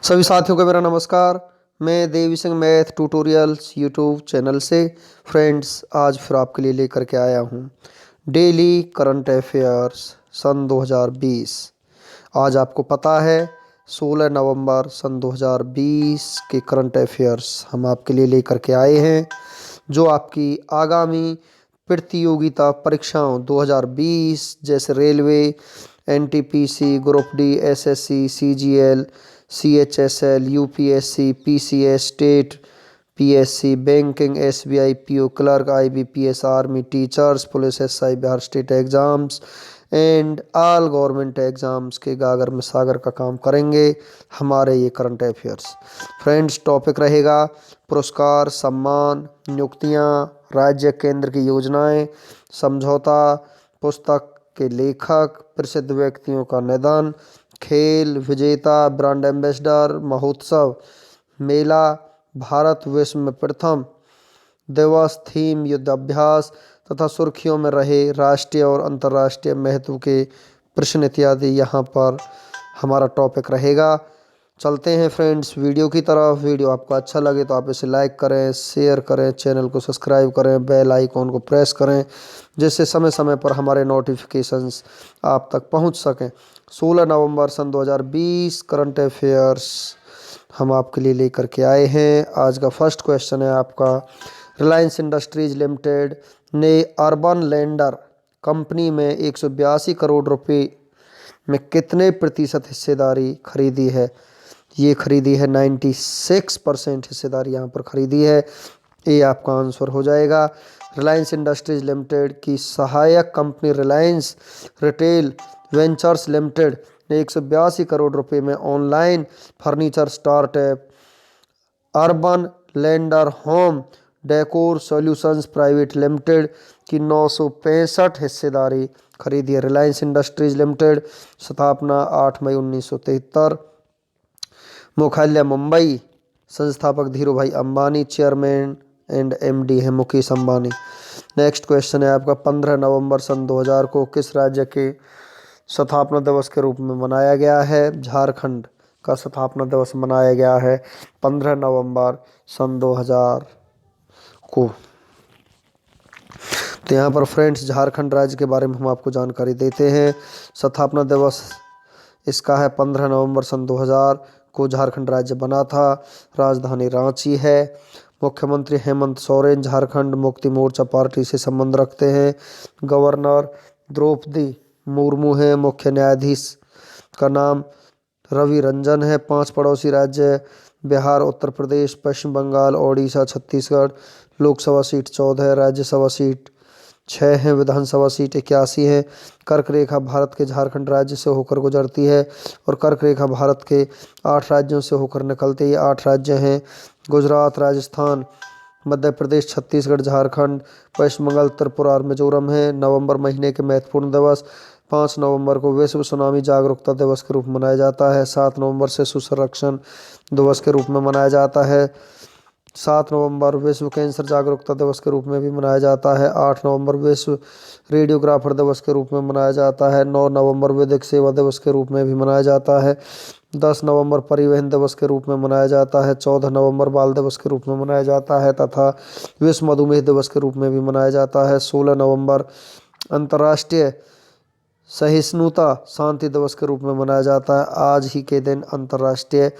सभी साथियों को मेरा नमस्कार। मैं Devi Singh math tutorials YouTube channel से फ्रेंड्स आज फिर आपके लिए लेकर के आया हूँ डेली करंट अफेयर्स सन 2020। आज आपको पता है 16 नवंबर सन 2020 के करंट अफेयर्स हम आपके लिए लेकर के आए हैं, जो आपकी आगामी प्रतियोगिता परीक्षाओं 2020 जैसे railway, NTPC, group D, SSC, CGL, CHSL, UPSC, PCS, state PSC, banking, SBI, PO clerk, IBPS, army, teachers, police, SI, Bihar state exams and all government exams के गागर में सागर का काम करेंगे हमारे ये करंट अफेयर्स। फ्रेंड्स, टॉपिक रहेगा पुरस्कार, सम्मान, नियुक्तियां, राज्य केंद्र की योजनाएं, समझौता, पुस्तक के लेखक, प्रसिद्ध व्यक्तियों का निधन, खेल विजेता, ब्रांड एम्बेसडर, महोत्सव, मेला, भारत विश्व में प्रथम दिवस, थीम युद्धाभ्यास तथा सुर्खियों में रहे राष्ट्रीय और अंतर्राष्ट्रीय महत्व के प्रश्न इत्यादि यहाँ पर हमारा टॉपिक रहेगा। चलते हैं फ्रेंड्स वीडियो की तरफ। वीडियो आपको अच्छा लगे तो आप इसे लाइक करें, शेयर करें, चैनल को सब्सक्राइब करें, बेल आइकॉन को प्रेस करें, जिससे समय समय पर हमारे नोटिफिकेशंस आप तक पहुंच सकें। 16 नवंबर सन 2020 करंट अफेयर्स हम आपके लिए लेकर के आए हैं। आज का फर्स्ट क्वेश्चन है आपका, रिलायंस इंडस्ट्रीज लिमिटेड ने अर्बन लैंडर कंपनी में 182 करोड़ रुपए में कितने प्रतिशत हिस्सेदारी खरीदी है? ये खरीदी है 96% हिस्सेदारी यहाँ पर खरीदी है। ये आपका आंसर हो जाएगा। रिलायंस इंडस्ट्रीज लिमिटेड की सहायक company Reliance retail ventures limited ने 182 करोड़ रुपए में online furniture startup urban lander home decor solutions private limited की 965 हिस्सेदारी खरीदी है। रिलायंस इंडस्ट्रीज लिमिटेड, स्थापना 8 मई 1973, मुख्यालय मुंबई, संस्थापक Dhirubhai Ambani, chairman and MD है मुकेश अंबानी। नेक्स्ट क्वेश्चन है आपका, 15 नवंबर सन 2000 को किस राज्य के स्थापना दिवस के रूप में मनाया गया है? झारखंड का स्थापना दिवस मनाया गया है 15 नवंबर सन 2000 को। तो यहाँ पर फ्रेंड्स झारखंड राज्य के बारे में हम आपको जानकारी देते हैं। स्थापना दिवस इसका है 15 नवंबर सन 2000 को झारखंड राज्य बना था। राजधानी रांची है। मुख्यमंत्री हेमंत सोरेन झारखंड मुक्ति मोर्चा पार्टी से संबंध रखते हैं। गवर्नर द्रौपदी मुर्मू है। मुख्य न्यायाधीश का नाम रवि रंजन है। 5 पड़ोसी राज्य बिहार, उत्तर प्रदेश, पश्चिम बंगाल, ओडिशा, छत्तीसगढ़। लोकसभा सीट 14 है, राज्यसभा सीट 6 हैं, विधानसभा सीट 81 है। कर्क रेखा भारत के झारखंड राज्य से होकर गुजरती है और कर्क रेखा भारत के 8 राज्यों से होकर निकलती है। 8 राज्य हैं गुजरात, राजस्थान, मध्य प्रदेश, छत्तीसगढ़, झारखंड, पश्चिम बंगाल, त्रिपुरा और मिजोरम है। नवंबर महीने के महत्वपूर्ण दिवस, 5 नवंबर को विश्व सुनामी जागरूकता दिवस के रूप में मनाया जाता है। 7 नवंबर से सुसंरक्षण दिवस के रूप में मनाया जाता है। 7 नवंबर विश्व कैंसर जागरूकता दिवस के रूप में भी मनाया जाता है। 8 नवंबर विश्व रेडियोग्राफर दिवस के रूप में मनाया जाता है। 9 नवंबर विधिक सेवा दिवस के रूप में भी मनाया जाता है। 10 नवंबर परिवहन दिवस के रूप में मनाया जाता है। 14 नवंबर बाल दिवस के रूप में मनाया जाता है तथा विश्व मधुमेह दिवस के रूप में भी मनाया जाता है। 16 नवंबर अंतर्राष्ट्रीय सहिष्णुता शांति दिवस के रूप में मनाया जाता है। आज ही के दिन अंतर्राष्ट्रीय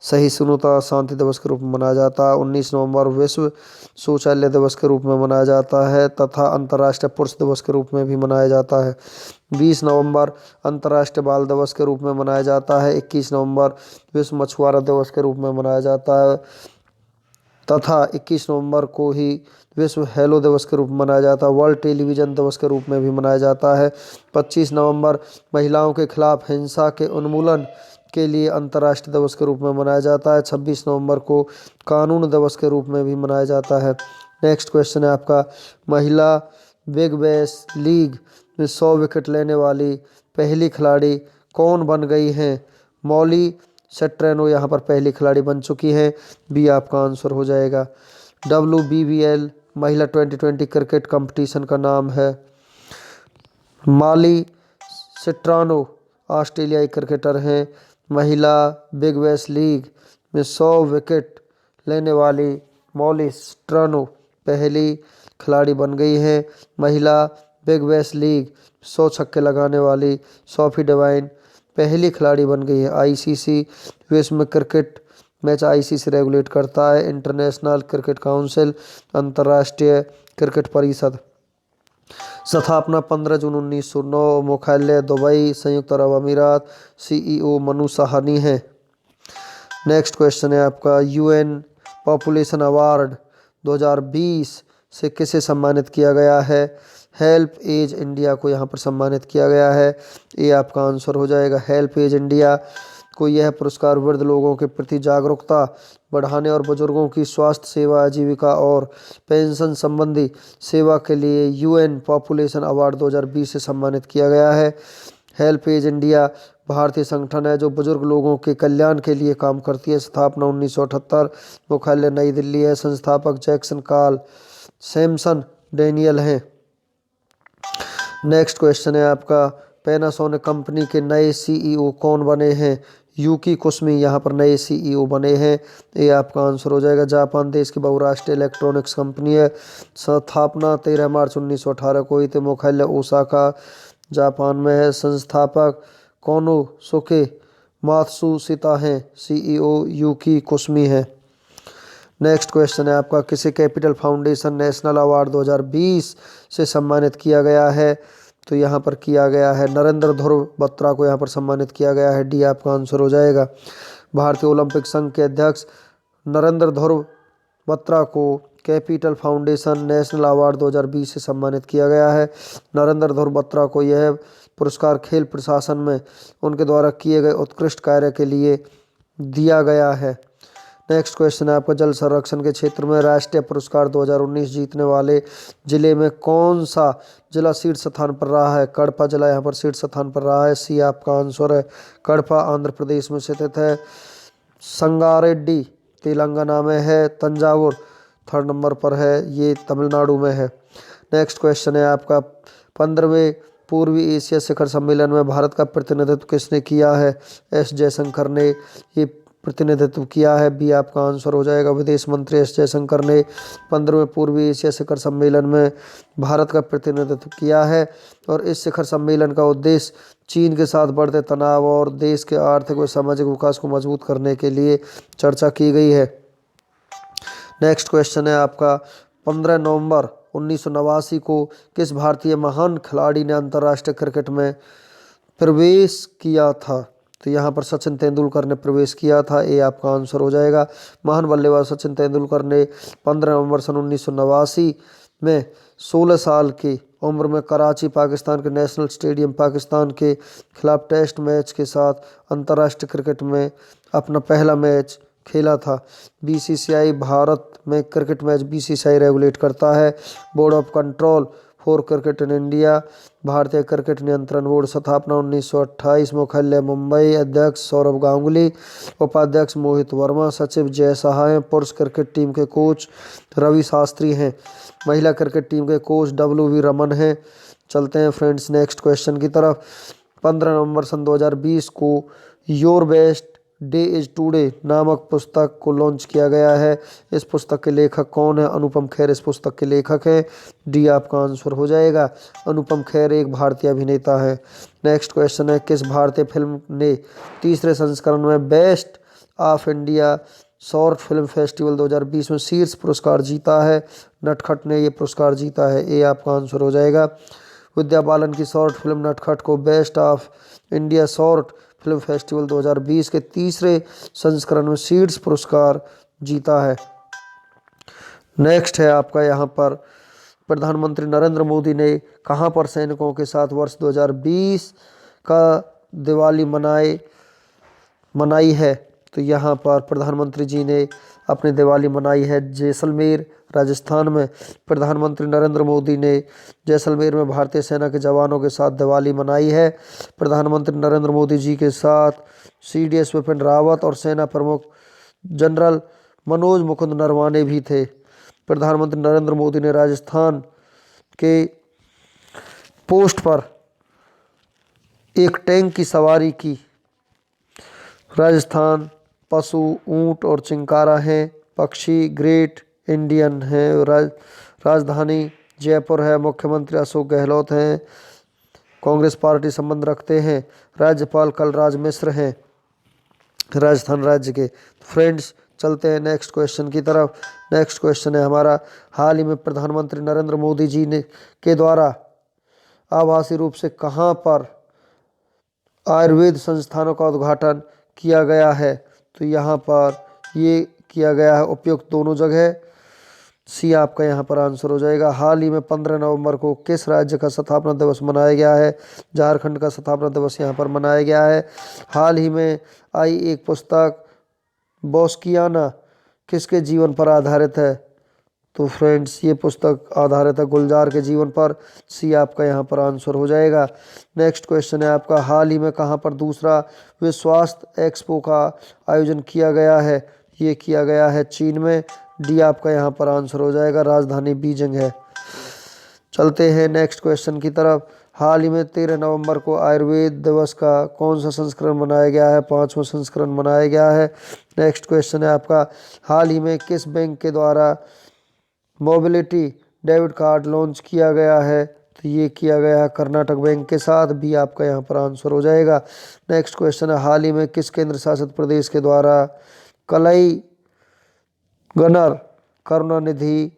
सहिष्णुता शांति दिवस के रूप में मनाया जाता है। 19 नवंबर विश्व शौचालय दिवस के रूप में मनाया जाता है तथा अंतर्राष्ट्रीय पुरुष दिवस के रूप में भी मनाया जाता है। 20 नवंबर अंतर्राष्ट्रीय बाल दिवस के रूप में मनाया जाता है। 21 नवंबर विश्व मछुआरा दिवस के रूप में मनाया जाता है तथा 21 नवंबर को ही विश्व हेलो दिवस के रूप में मनाया जाता है। वर्ल्ड टेलीविजन दिवस के रूप में भी मनाया जाता है। 25 नवंबर महिलाओं के खिलाफ हिंसा के उन्मूलन के लिए अंतर्राष्ट्रीय दिवस के रूप में मनाया जाता है। 26 नवंबर को कानून दिवस के रूप में भी मनाया जाता है। नेक्स्ट क्वेश्चन है आपका, महिला बिग बैश लीग में 100 विकेट लेने वाली पहली खिलाड़ी कौन बन गई हैं? मौली सेट्रेनो यहाँ पर पहली खिलाड़ी बन चुकी हैं। बी आपका आंसर हो जाएगा। WBBL महिला 2020 क्रिकेट कंपटीशन का नाम है। मॉली सेट्रानो ऑस्ट्रेलियाई क्रिकेटर हैं। महिला बिग बैश लीग में 100 विकेट लेने वाली मॉली स्ट्रैनो पहली खिलाड़ी बन गई हैं। महिला बिग बैश लीग 100 छक्के लगाने वाली सोफी डिवाइन पहली खिलाड़ी बन गई है। आईसीसी विश्व में क्रिकेट मैच आईसीसी रेगुलेट करता है। इंटरनेशनल क्रिकेट काउंसिल अंतर्राष्ट्रीय क्रिकेट परिषद स्थापना 15 जून 1909। मुख्यालय दुबई संयुक्त अरब अमीरात। सीईओ मनु साहनी है। नेक्स्ट क्वेश्चन है आपका यूएन पॉपुलेशन अवार्ड 2020 से किसे सम्मानित किया गया है। हेल्प एज इंडिया को यहाँ पर सम्मानित किया गया है। ये आपका आंसर हो जाएगा हेल्प एज इंडिया को। यह पुरस्कार वृद्ध लोगों के प्रति जागरूकता बढ़ाने और बुजुर्गों की स्वास्थ्य सेवा आजीविका और पेंशन संबंधी सेवा के लिए यूएन पॉपुलेशन अवार्ड 2020 से सम्मानित किया गया है। हेल्प एज इंडिया भारतीय संगठन है जो बुजुर्ग लोगों के कल्याण के लिए काम करती है। स्थापना 1978। मुख्यालय नई दिल्ली है। संस्थापक जैक्सन कार्ल सैमसन डैनियल हैं। नेक्स्ट क्वेश्चन है आपका पैनासोनिक कंपनी के नए सीईओ कौन बने हैं। यूकी कुसमी यहाँ पर नए सीईओ बने हैं। ये आपका आंसर हो जाएगा। जापान देश की बहुराष्ट्रीय इलेक्ट्रॉनिक्स कंपनी है। स्थापना 13 मार्च 1918 को हुई थी। मुख्यालय ओसाका जापान में है। संस्थापक कोनोसुके मात्सुशिता हैं। सीईओ यूकी कुसमी है। नेक्स्ट क्वेश्चन है आपका किसे कैपिटल फाउंडेशन नेशनल अवार्ड 2020 से सम्मानित किया गया है। तो यहाँ पर किया गया है नरेंद्र ध्रुव बत्रा को यहाँ पर सम्मानित किया गया है। डी आपका आंसर हो जाएगा। भारतीय ओलंपिक संघ के अध्यक्ष नरेंद्र ध्रुव बत्रा को कैपिटल फाउंडेशन नेशनल अवार्ड 2020 से सम्मानित किया गया है। नरेंद्र ध्रुव बत्रा को यह पुरस्कार खेल प्रशासन में उनके द्वारा किए गए उत्कृष्ट कार्य के लिए दिया गया है। नेक्स्ट क्वेश्चन है आपका जल संरक्षण के क्षेत्र में राष्ट्रीय पुरस्कार 2019 जीतने वाले जिले में कौन सा जिला शीर्ष स्थान पर रहा है। कड़पा जिला यहाँ पर शीर्ष स्थान पर रहा है। सी आपका आंसर है। कड़पा आंध्र प्रदेश में स्थित है। संगारेड्डी तेलंगाना में है। तंजावुर 3rd नंबर पर है, ये तमिलनाडु में है। नेक्स्ट क्वेश्चन है आपका 15वें पूर्वी एशिया शिखर सम्मेलन में भारत का प्रतिनिधित्व किसने किया है। एस जयशंकर ने ये प्रतिनिधित्व किया है। बी आपका आंसर हो जाएगा। विदेश मंत्री एस जयशंकर ने 15वें पूर्वी एशिया शिखर सम्मेलन में भारत का प्रतिनिधित्व किया है और इस शिखर सम्मेलन का उद्देश्य चीन के साथ बढ़ते तनाव और देश के आर्थिक व सामाजिक विकास को मजबूत करने के लिए चर्चा की गई है। नेक्स्ट क्वेश्चन है आपका 15 नवंबर 1989 को किस भारतीय महान खिलाड़ी ने अंतर्राष्ट्रीय क्रिकेट में प्रवेश किया था। तो यहाँ पर सचिन तेंदुलकर ने प्रवेश किया था। ये आपका आंसर हो जाएगा। महान बल्लेबाज सचिन तेंदुलकर ने 15 नवंबर सन 1989 में 16 साल की उम्र में कराची पाकिस्तान के नेशनल स्टेडियम पाकिस्तान के खिलाफ टेस्ट मैच के साथ अंतर्राष्ट्रीय क्रिकेट में अपना पहला मैच खेला था। बीसीसीआई भारत में क्रिकेट मैच बीसीसीआई रेगुलेट करता है। Board of control for cricket in India भारतीय क्रिकेट नियंत्रण बोर्ड स्थापना 1928। मुख्यालय मुंबई। अध्यक्ष सौरभ गांगुली। उपाध्यक्ष मोहित वर्मा। सचिव जय सहाय। पुरुष क्रिकेट टीम के कोच रवि शास्त्री हैं। महिला क्रिकेट टीम के कोच WV रमन हैं। चलते हैं फ्रेंड्स नेक्स्ट क्वेश्चन की तरफ। 15 नवंबर सन 2020 को your best day is today नामक पुस्तक को लॉन्च किया गया है। इस पुस्तक के लेखक कौन है। अनुपम खेर इस पुस्तक के लेखक हैं। डी आपका आंसर हो जाएगा। अनुपम खेर एक भारतीय अभिनेता है। नेक्स्ट क्वेश्चन है किस भारतीय फिल्म ने तीसरे संस्करण में best of India short film festival 2020 में शीर्ष पुरस्कार जीता है। नटखट ने ये पुरस्कार जीता है। ये आपका आंसर हो जाएगा। विद्या बालन की शॉर्ट फिल्म नटखट को best of India short film festival 2020 के तीसरे संस्करण में शीर्ष पुरस्कार जीता है। नेक्स्ट है आपका यहाँ पर प्रधानमंत्री नरेंद्र मोदी ने कहाँ पर सैनिकों के साथ वर्ष 2020 का दिवाली मनाई है। तो यहाँ पर प्रधानमंत्री जी ने अपनी दिवाली मनाई है जैसलमेर राजस्थान में। प्रधानमंत्री नरेंद्र मोदी ने जैसलमेर में भारतीय सेना के जवानों के साथ दिवाली मनाई है। प्रधानमंत्री नरेंद्र मोदी जी के साथ CDS विपिन रावत और सेना प्रमुख जनरल मनोज मुकुंद नरवाने भी थे। प्रधानमंत्री नरेंद्र मोदी ने राजस्थान के पोस्ट पर एक टैंक की सवारी की। राजस्थान पशु ऊंट और चिंकारा हैं। पक्षी ग्रेट इंडियन है। राजधानी जयपुर है। मुख्यमंत्री अशोक गहलोत हैं, कांग्रेस पार्टी संबंध रखते हैं। राज्यपाल कलराज मिश्र हैं राजस्थान राज्य के। फ्रेंड्स चलते हैं नेक्स्ट क्वेश्चन की तरफ। नेक्स्ट क्वेश्चन है हमारा, हाल ही में प्रधानमंत्री नरेंद्र मोदी जी ने के द्वारा आभासी रूप से कहां पर आयुर्वेद संस्थानों का उद्घाटन किया गया है? तो यहाँ पर ये किया गया है उपयुक्त दोनों जगह। सी आपका यहाँ पर आंसर हो जाएगा। हाल ही में 15 नवंबर को किस राज्य का स्थापना दिवस मनाया गया है? झारखंड का स्थापना दिवस यहाँ पर मनाया गया है। हाल ही में आई एक पुस्तक बोस्कियाना किसके जीवन पर आधारित है? तो फ्रेंड्स ये पुस्तक आधारित है गुलजार के जीवन पर। सी आपका यहाँ पर आंसर हो जाएगा। नेक्स्ट क्वेश्चन है आपका, हाल ही में कहाँ पर दूसरा विश्व स्वास्थ्य एक्सपो का आयोजन किया गया है? ये किया गया है चीन में। डी आपका यहाँ पर आंसर हो जाएगा, राजधानी बीजिंग है। चलते हैं नेक्स्ट क्वेश्चन की तरफ। हाल ही में 13 नवंबर को आयुर्वेद दिवस का कौन सा संस्करण मनाया गया है? 5वां संस्करण मनाया गया है। नेक्स्ट क्वेश्चन है आपका, हाल ही में किस बैंक के द्वारा मोबिलिटी डेबिट कार्ड लॉन्च किया गया है? तो ये किया गया है कर्नाटक बैंक के साथ। बी आपका यहाँ पर आंसर हो जाएगा। नेक्स्ट क्वेश्चन है, हाल ही में किस केंद्र शासित प्रदेश के द्वारा कलई गनर करुणानिधि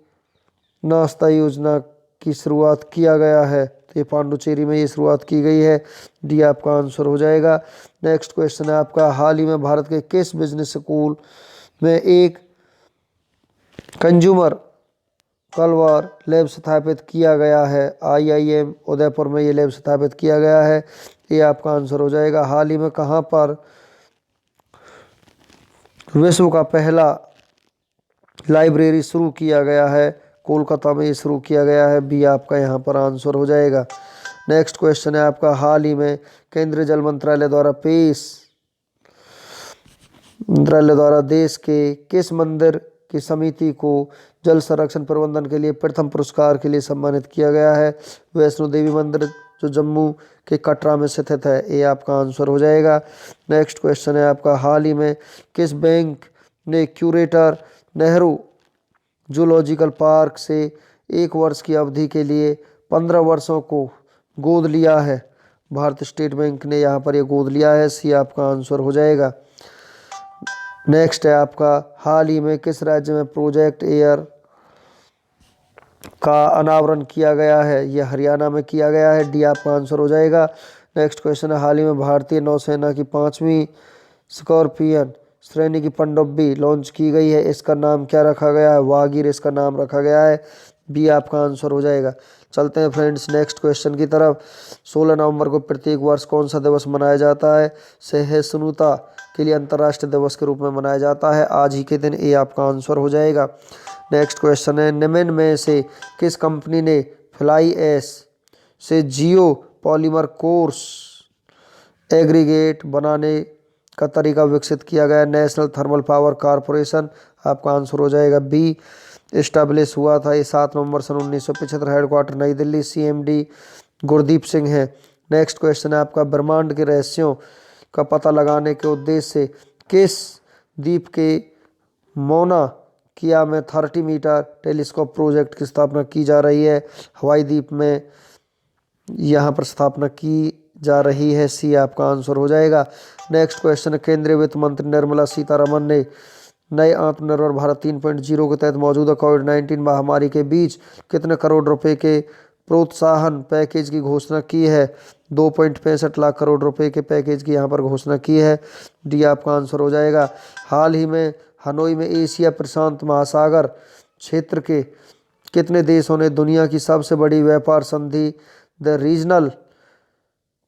नाश्ता योजना की शुरुआत किया गया है? तो ये पांडुचेरी में ये शुरुआत की गई है। डी आपका आंसर हो जाएगा। नेक्स्ट क्वेश्चन है आपका, हाल ही में भारत के किस बिजनेस स्कूल में एक कंज्यूमर कलवार लैब स्थापित किया गया है? IIM उदयपुर में ये लैब स्थापित किया गया है। ये आपका आंसर हो जाएगा। हाल ही में कहाँ पर विश्व का पहला लाइब्रेरी शुरू किया गया है? कोलकाता में ये शुरू किया गया है। बी आपका यहाँ पर आंसर हो जाएगा। नेक्स्ट क्वेश्चन है आपका, हाल ही में केंद्रीय जल मंत्रालय द्वारा देश के किस मंदिर की समिति को जल संरक्षण प्रबंधन के लिए प्रथम पुरस्कार के लिए सम्मानित किया गया है? वैष्णो देवी मंदिर जो जम्मू के कटरा में स्थित है। ये आपका आंसर हो जाएगा। नेक्स्ट क्वेश्चन है आपका, हाल ही में किस बैंक ने क्यूरेटर नेहरू जूलॉजिकल पार्क से 1 वर्ष की अवधि के लिए 15 वर्षों को गोद लिया है? भारतीय स्टेट बैंक ने यहाँ पर ये गोद लिया है। सी आपका आंसर हो जाएगा। नेक्स्ट है आपका, हाल ही में किस राज्य में प्रोजेक्ट एयर का अनावरण किया गया है? यह हरियाणा में किया गया है। डी आपका आंसर हो जाएगा। नेक्स्ट क्वेश्चन है, हाल ही में भारतीय नौसेना की 5वीं स्कॉर्पियन श्रेणी की पनडुब्बी लॉन्च की गई है। इसका नाम क्या रखा गया है? वागीर इसका नाम रखा गया है। बी आपका आंसर हो जाएगा। चलते हैं फ्रेंड्स नेक्स्ट क्वेश्चन की तरफ। 16 नवंबर को प्रत्येक वर्ष कौन सा दिवस मनाया जाता है? सहिष्णुता के लिए अंतर्राष्ट्रीय दिवस के रूप में मनाया जाता है आज ही के दिन। ए आपका आंसर हो जाएगा। नेक्स्ट क्वेश्चन है, निम्न में से किस कंपनी ने फ्लाई ऐश से जियो पॉलीमर कोर्स एग्रीगेट बनाने का तरीका विकसित किया गया? National thermal power corporation. आपका आंसर हो जाएगा बी। इस्टेब्लिश हुआ था ये 7 नवंबर सन 1975। हेडक्वार्टर नई दिल्ली। CMD गुरदीप सिंह है। नेक्स्ट क्वेश्चन है आपका, ब्रह्मांड के रहस्यों का पता लगाने के उद्देश्य से किस द्वीप के मोना किया में 30 मीटर टेलीस्कोप प्रोजेक्ट की स्थापना की जा रही है? हवाई द्वीप में यहाँ पर स्थापना की जा रही है। सी आपका आंसर हो जाएगा। नेक्स्ट क्वेश्चन, केंद्रीय वित्त मंत्री निर्मला सीतारमन ने नए आत्मनिर्भर भारत 3.0 के तहत मौजूदा कोविड-19 महामारी के बीच कितने करोड़ रुपए के प्रोत्साहन पैकेज की घोषणा की है? 2.65 लाख करोड़ रुपए के पैकेज की यहाँ पर घोषणा की है। डी आपका आंसर हो जाएगा। हाल ही में हनोई में एशिया प्रशांत महासागर क्षेत्र के कितने देशों ने दुनिया की सबसे बड़ी व्यापार संधि the regional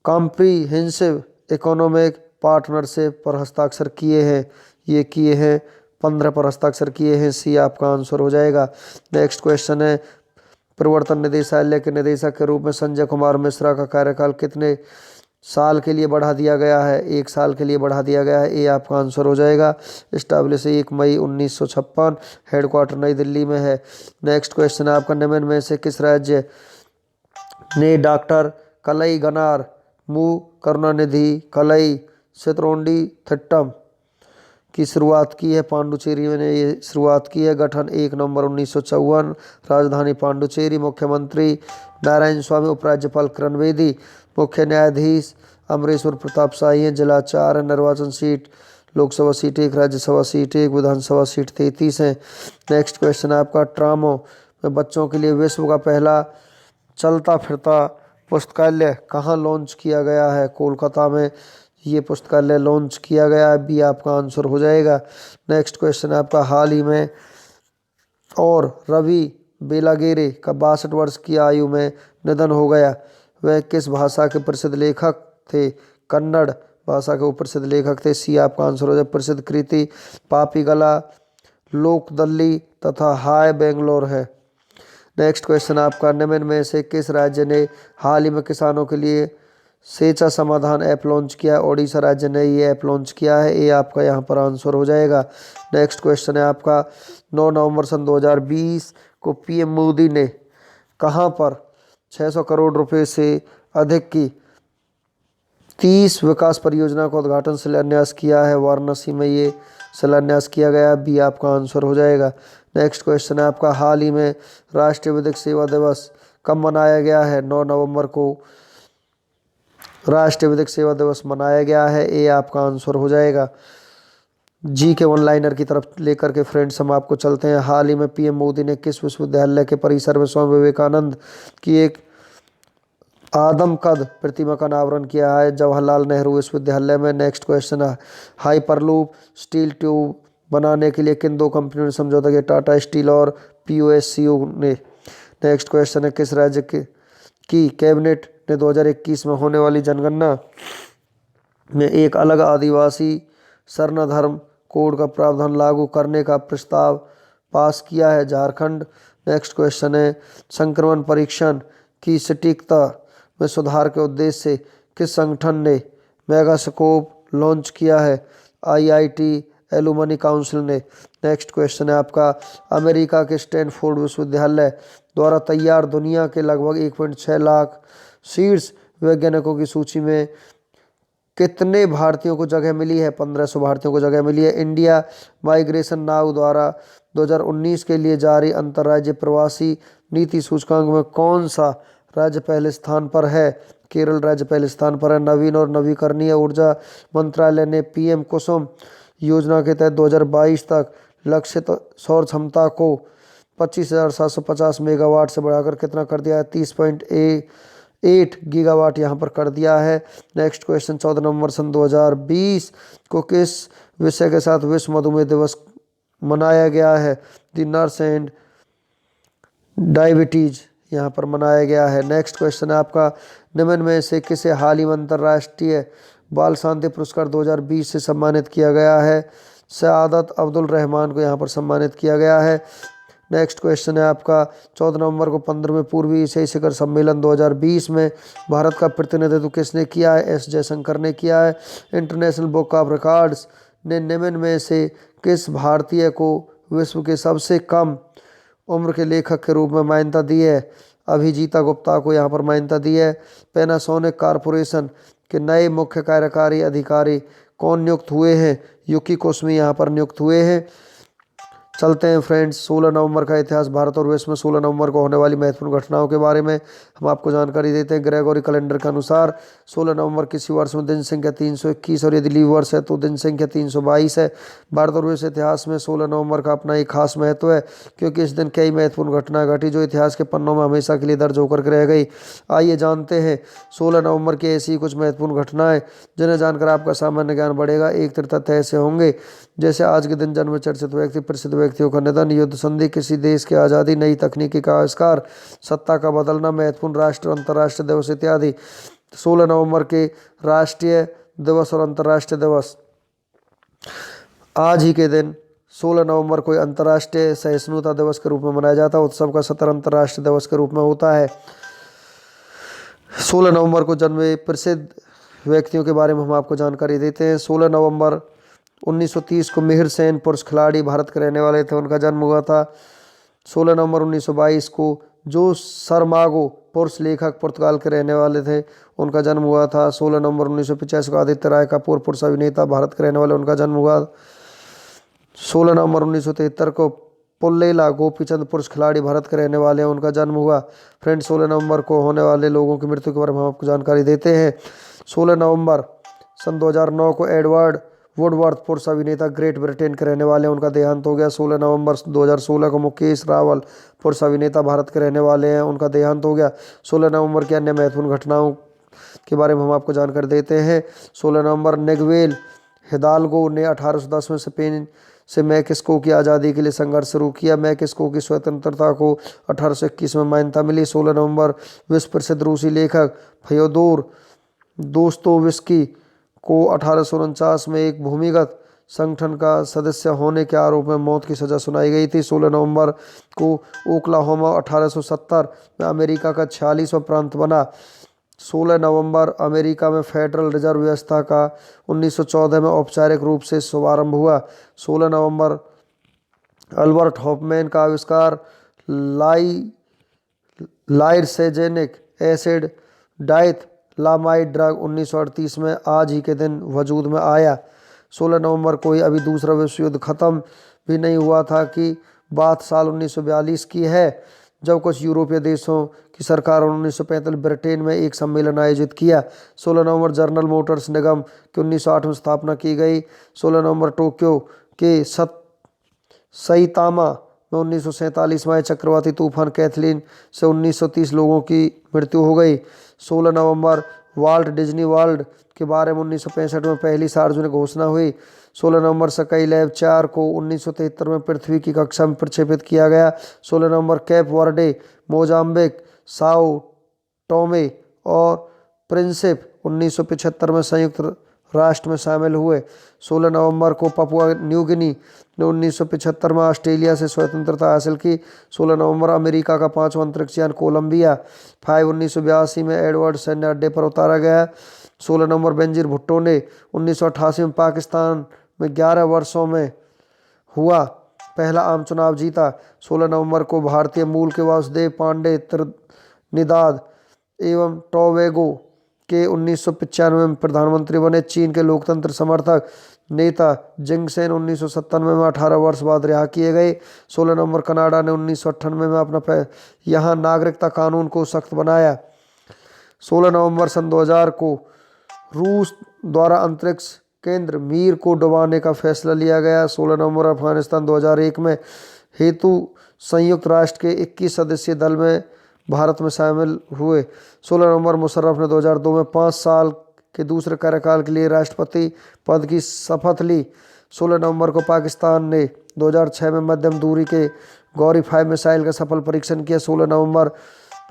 comprehensive economic partnership पर हस्ताक्षर किए हैं? ये किए हैं 15 पर हस्ताक्षर किए हैं। सी आपका आंसर हो जाएगा। नेक्स्ट क्वेश्चन है, प्रवर्तन निदेशालय के निदेशक के रूप में संजय कुमार मिश्रा का कार्यकाल कितने साल के लिए बढ़ा दिया गया है? 1 साल के लिए बढ़ा दिया गया है। ये आपका आंसर हो जाएगा। इस्टेब्लिश 1 मई 1956। हेडक्वार्टर नई दिल्ली में है। नेक्स्ट क्वेश्चन है आपका, निम्न में से किस राज्य ने डॉक्टर कलई गनार मु करुणानिधि कलई चित्रोंडी थिट्टम की शुरुआत की है। पांडुचेरी ने ये शुरुआत की है। गठन 1 नवंबर 1954। राजधानी पांडुचेरी। मुख्यमंत्री नारायण स्वामी। उपराज्यपाल किरण बेदी। मुख्य न्यायाधीश अमरेश्वर प्रताप शाही हैं। जिला 4 है। निर्वाचन seat Lok Sabha seat 1, Rajya Sabha seat 1, विधानसभा सीट 33 है। नेक्स्ट क्वेश्चन है आपका ट्रामो में बच्चों के लिए विश्व का पहला चलता फिरता पुस्तकालय कहाँ लॉन्च किया गया है? कोलकाता में ये पुस्तकालय लॉन्च किया गया है। बी आपका आंसर हो जाएगा। नेक्स्ट क्वेश्चन है आपका हाल ही में और रवि बेलागेरे का 62 वर्ष की आयु में निधन हो गया। वह किस भाषा के प्रसिद्ध लेखक थे? कन्नड़ भाषा के प्रसिद्ध लेखक थे। सी आपका आंसर हो जाएगा। प्रसिद्ध कृति पापीगला, लोकदल्ली तथा हाय बेंगलोर है। नेक्स्ट क्वेश्चन आपका निम्न में से किस राज्य ने हाल ही में किसानों के लिए सेचा समाधान ऐप लॉन्च किया है? ओडिशा राज्य ने ये ऐप लॉन्च किया है। ये आपका यहाँ पर आंसर हो जाएगा। नेक्स्ट क्वेश्चन है आपका 9 नवंबर सन 2020 को पीएम मोदी ने कहाँ पर 600 करोड़ रुपए से अधिक की 30 विकास परियोजना का उद्घाटन शिलान्यास किया है? वाराणसी में ये शिलान्यास किया गया। बी आपका आंसर हो जाएगा। नेक्स्ट क्वेश्चन है आपका हाल ही में राष्ट्रीय विधिक सेवा दिवस कब मनाया गया है? 9 नवंबर को राष्ट्रीय विधिक सेवा दिवस मनाया गया है। ए आपका आंसर हो जाएगा। जी के वन लाइनर की तरफ लेकर के फ्रेंड्स हम आपको चलते हैं। हाल ही में पीएम मोदी ने किस विश्वविद्यालय के परिसर में स्वामी विवेकानंद की एक आदमकद प्रतिमा का अनावरण किया है? जवाहरलाल नेहरू विश्वविद्यालय में। नेक्स्ट क्वेश्चन है हाइपरलूप स्टील ट्यूब बनाने के लिए किन दो कंपनियों ने समझौता किया? टाटा स्टील और पीओएससीओ ने। नेक्स्ट क्वेश्चन है किस राज्य की कैबिनेट ने 2021 में होने वाली जनगणना में एक अलग आदिवासी शरण कोड का प्रावधान लागू करने का प्रस्ताव पास किया है? झारखंड। नेक्स्ट क्वेश्चन है संक्रमण परीक्षण की सटीकता में सुधार के उद्देश्य से किस संगठन ने मेगास्कोप लॉन्च किया है? आईआईटी एलुमनी काउंसिल ने। नेक्स्ट क्वेश्चन है आपका अमेरिका के स्टैनफोर्ड विश्वविद्यालय द्वारा तैयार दुनिया के लगभग 1.6 लाख शीर्ष वैज्ञानिकों की सूची में कितने भारतीयों को जगह मिली है? 1500 भारतीयों को जगह मिली है। इंडिया माइग्रेशन नाउ द्वारा 2019 के लिए जारी अंतर्राज्यीय प्रवासी नीति सूचकांक में कौन सा राज्य पहले स्थान पर है? केरल राज्य पहले स्थान पर है। नवीन और नवीकरणीय ऊर्जा मंत्रालय ने पीएम कुसुम योजना के तहत 2022 तक लक्षित सौर क्षमता को 25,750 मेगावाट से बढ़ाकर कितना कर दिया है? 30.8 गीगावाट यहाँ पर कर दिया है। नेक्स्ट क्वेश्चन 14 नवंबर सन 2020 को किस विषय के साथ विश्व मधुमेह दिवस मनाया गया है? द नर्स एंड डायबिटीज यहाँ पर मनाया गया है। नेक्स्ट क्वेश्चन है आपका निम्न में से किसे हाल ही में अंतर्राष्ट्रीय बाल शांति पुरस्कार 2020 से सम्मानित किया गया है? सआदत अब्दुल रहमान को यहाँ पर सम्मानित किया गया है। नेक्स्ट क्वेश्चन है आपका 14 नवंबर को 15वें पूर्वी एशियाई शिखर सम्मेलन 2020 में भारत का प्रतिनिधित्व किसने किया है? एस जयशंकर ने किया है। इंटरनेशनल बुक ऑफ रिकॉर्ड्स ने निम्न में से किस भारतीय को विश्व के सबसे कम उम्र के लेखक के रूप में मान्यता दी है? अभिजीता गुप्ता को यहाँ पर मान्यता दी है। पैनासोनिक कॉरपोरेशन के नए मुख्य कार्यकारी अधिकारी कौन नियुक्त हुए हैं? युकी कोसमी यहाँ पर नियुक्त हुए हैं। चलते हैं फ्रेंड्स 16 नवंबर का इतिहास। भारत और विश्व में 16 नवंबर को होने वाली महत्वपूर्ण घटनाओं के बारे में हम आपको जानकारी देते हैं। ग्रेगोरी कैलेंडर के अनुसार 16 नवंबर किसी वर्ष में दिन संख्या 321 और यदि लीव वर्ष है तो दिन संख्या 322 है। भारत और विश्व इतिहास में 16 नवंबर का अपना एक खास महत्व है क्योंकि इस दिन कई महत्वपूर्ण घटनाएं घटी जो इतिहास के पन्नों में हमेशा के लिए दर्ज होकर रह गई। आइए जानते हैं 16 नवंबर की ऐसी कुछ महत्वपूर्ण घटनाएं जिन्हें जानकर आपका सामान्य ज्ञान बढ़ेगा। एक तथ्य ऐसे होंगे जैसे आज के दिन जन्म चर्चित व्यक्ति, प्रसिद्ध व्यक्तियों का निधन, युद्ध संधि, किसी देश की आज़ादी, नई तकनीकी का आविष्कार, सत्ता का बदलना, महत्वपूर्ण राष्ट्र अंतर्राष्ट्रीय दिवस इत्यादि। 16 नवंबर के राष्ट्रीय दिवस और अंतर्राष्ट्रीय दिवस। आज ही के दिन 16 नवंबर को अंतर्राष्ट्रीय सहिष्णुता दिवस के रूप में मनाया जाता है। उत्सव का सत्र अंतर्राष्ट्रीय दिवस के रूप में होता है। 16 नवंबर को जन्मे प्रसिद्ध व्यक्तियों के बारे में हम आपको जानकारी देते हैं। 16 नवंबर 1930 को मिहिर सेन पुरुष खिलाड़ी भारत के रहने वाले थे, उनका जन्म हुआ था। 16 नवंबर 1922 को जो सरमागो पुरुष लेखक पुर्तगाल के रहने वाले थे, उनका जन्म हुआ था। 16 नवंबर 1985 को आदित्य राय कपूर पुरुष अभिनेता भारत के रहने वाले, उनका जन्म हुआ। 16 नवंबर 1973 को पुल्लेला गोपीचंद पुरुष खिलाड़ी भारत के रहने वाले हैं, उनका जन्म हुआ। फ्रेंड्स 16 नवंबर को होने वाले लोगों की मृत्यु के बारे में हम आपको जानकारी देते हैं। 16 नवंबर सन 2009 को एडवर्ड वुडवर्थ पुरुष अभिनेता ग्रेट ब्रिटेन के रहने वाले हैं, उनका देहांत हो गया। 16 नवंबर 2016 को मुकेश रावल पुरुष अभिनेता भारत के रहने वाले हैं, उनका देहांत हो गया। 16 नवंबर की अन्य महत्वपूर्ण घटनाओं के बारे में हम आपको जानकारी देते हैं। 16 नवंबर निगवेल हिदाल्गो ने 1810 में स्पेन से मैक्सिको की आज़ादी के लिए संघर्ष शुरू किया। मैक्सिको की स्वतंत्रता को 1821 में मान्यता मिली। 16 नवंबर विश्व प्रसिद्ध रूसी लेखक फ्योदोर दोस्तोयेव्स्की को 1849 में एक भूमिगत संगठन का सदस्य होने के आरोप में मौत की सज़ा सुनाई गई थी। 16 नवंबर को ओक्लाहोमा 1870 में अमेरिका का 46वां प्रांत बना। 16 नवंबर अमेरिका में फेडरल रिजर्व व्यवस्था का 1914 में औपचारिक रूप से शुभारंभ हुआ। 16 नवंबर अल्बर्ट हॉफमैन का आविष्कार लाइसेर्जेनिक एसिड डाइथलामाइड ड्रग 1938 में आज ही के दिन वजूद में आया। 16 नवंबर को ही अभी दूसरा विश्व युद्ध खत्म भी नहीं हुआ था कि बात साल 1942 की है, जब कुछ यूरोपीय देशों की सरकारों ने 1945 ब्रिटेन में एक सम्मेलन आयोजित किया। 16 नवंबर जनरल मोटर्स निगम की 1908 में स्थापना की गई। 16 नवंबर टोक्यो के सईतामा में 1947 में चक्रवाती तूफान कैथलीन से 1930 लोगों की मृत्यु हो गई। 16 नवंबर वाल्ट डिज्नी वर्ल्ड के बारे में 1965 में पहली सार्वजनिक घोषणा हुई। 16 नवंबर स्काई लैब 4 को 1973 में पृथ्वी की कक्षा में प्रक्षेपित किया गया। 16 नवंबर Cape Verde, Mozambique, Sao Tome और प्रिंसिप 1975 में संयुक्त राष्ट्र में शामिल हुए। 16 नवंबर को पपुआ न्यू गिनी ने 1975 में ऑस्ट्रेलिया से स्वतंत्रता हासिल की। 16 नवंबर अमेरिका का 5वां अंतरिक्षयान कोलंबिया 5 1982 में एडवर्ड सैन्य अड्डे पर उतारा गया। 16 नवंबर बेनजीर भुट्टो ने 1988 में पाकिस्तान में 11 वर्षों में हुआ पहला आम चुनाव जीता। 16 नवंबर को भारतीय मूल के वासुदेव पांडे त्रिनिदाद एवं टोबैगो के 1995 में प्रधानमंत्री बने। चीन के लोकतंत्र समर्थक नेता जिंगसेन 1997 में 18 वर्ष बाद रिहा किए गए। 16 नवंबर कनाडा ने 1998 में अपना यहाँ नागरिकता कानून को सख्त बनाया। 16 नवंबर सन 2000 को रूस द्वारा अंतरिक्ष केंद्र मीर को डुबाने का फैसला लिया गया। 16 नवंबर अफगानिस्तान 2001 में हेतु संयुक्त राष्ट्र के 21 सदस्यीय दल में भारत में शामिल हुए। 16 नवंबर मुशर्रफ ने 2002 में 5 साल के दूसरे कार्यकाल के लिए राष्ट्रपति पद की शपथ ली। 16 नवंबर को पाकिस्तान ने 2006 में मध्यम दूरी के गौरी 5 मिसाइल का सफल परीक्षण किया। 16 नवंबर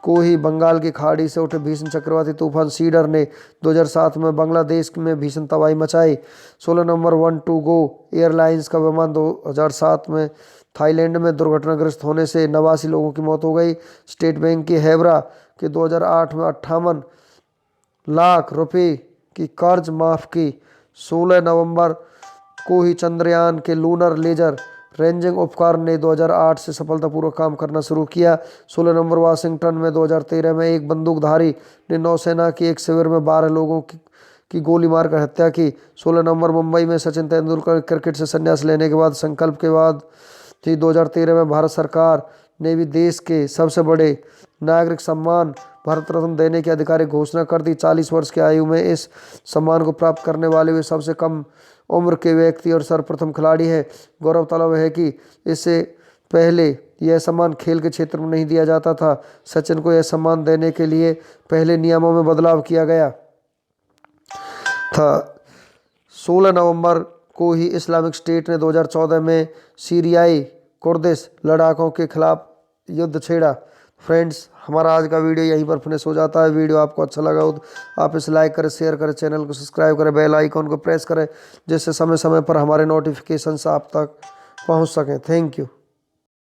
को ही बंगाल की खाड़ी से उठे भीषण चक्रवाती तूफान सीडर ने 2007 में बांग्लादेश में भीषण तबाही मचाई। 16 नवंबर 1-2-GO एयरलाइंस का विमान 2007 में थाईलैंड में दुर्घटनाग्रस्त होने से 89 लोगों की मौत हो गई। स्टेट बैंक की हेबरा के 2008 में 58 लाख रुपए की कर्ज माफ की। 16 नवंबर को ही चंद्रयान के लूनर लेजर रेंजिंग उपकरण ने 2008 से सफलतापूर्वक काम करना शुरू किया। 16 नवंबर वाशिंगटन में 2013 में एक बंदूकधारी ने नौसेना के एक शिविर में 12 लोगों की गोली मारकर हत्या की। 16 नवंबर मुंबई में सचिन तेंदुलकर क्रिकेट से संन्यास लेने के बाद संकल्प के बाद 2013 में भारत सरकार ने भी देश के सबसे बड़े नागरिक सम्मान भारत रत्न देने की आधिकारिक घोषणा कर दी। 40 वर्ष की आयु में इस सम्मान को प्राप्त करने वाले वे सबसे कम उम्र के व्यक्ति और सर्वप्रथम खिलाड़ी है। गौरव तलब है कि इससे पहले यह सम्मान खेल के क्षेत्र में नहीं दिया जाता था। सचिन को यह सम्मान देने के लिए पहले नियमों में बदलाव किया गया था। 16 नवंबर को ही इस्लामिक स्टेट ने 2014 में सीरियाई कुर्दिश लड़ाकों के खिलाफ युद्ध छेड़ा। फ्रेंड्स, हमारा आज का वीडियो यहीं पर फिनिश हो जाता है। वीडियो आपको अच्छा लगा हो तो आप इसे लाइक करें, शेयर करें, चैनल को सब्सक्राइब करें, बेल आइकॉन को प्रेस करें, जिससे समय समय पर हमारे नोटिफिकेशंस आप तक पहुंच सकें। Thank you.